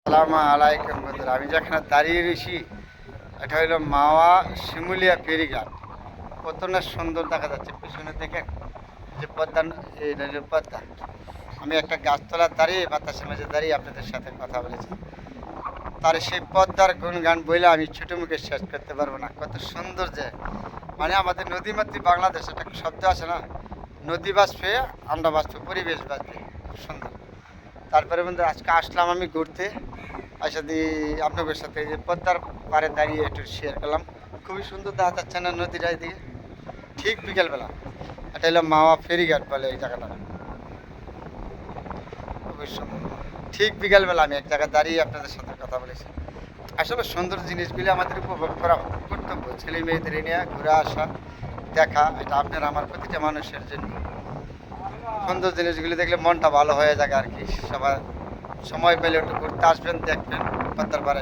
আসসালামু আলাইকুম বন্ধুরা, আমি যেখানে দাঁড়িয়ে রয়েছি এটা হলো মাওয়া শিমুলিয়া ফেরিঘাট। কত না সুন্দর দেখা যাচ্ছে পিছনে দেখেন যে পদ্মা, এই রেলের পদ্মা। আমি একটা গাছতলার দাঁড়িয়ে বাতাসের মাঝে দাঁড়িয়ে আপনাদের সাথে কথা বলেছি। তার সেই পদ্মার গুণগান বইলে আমি ছোটো মুখে শেষ করতে পারবো না। কত সুন্দর যে মানে আমাদের নদীমাতৃ বাংলাদেশ, একটা শব্দ আছে না, নদী বাঁচবে, আমরা বাঁচবো, পরিবেশ বাঁচবে। খুব সুন্দর। তারপরে বন্ধু আজকে আসলাম আমি ঘুরতে, আশা দিই আপনাদের সাথে এই যে পদ্মার পাড়ে দাঁড়িয়ে একটু শেয়ার করলাম। খুবই সুন্দর দেখা যাচ্ছে না নদীটা এদিকে, ঠিক বিকেলবেলা। এটা হলো মাওয়া ফেরিঘাট বলে এই জায়গাটা, খুবই সুন্দর। ঠিক বিকেলবেলা আমি এক জায়গায় দাঁড়িয়ে আপনাদের সাথে কথা বলেছি। আসলে সুন্দর জিনিসগুলি আমাদের উপভোগ করা কর্তব্য। ছেলে মেয়েদের নিয়ে ঘুরে আসা, দেখা, এটা আপনার আমার প্রতিটা মানুষের জন্য। সুন্দর জিনিসগুলি দেখলে মনটা ভালো হয়ে যায় আর কি। সবাই সময় পেলে একটু ঘুরতে আসবেন, দেখবেন পদ্মার পাড়ে।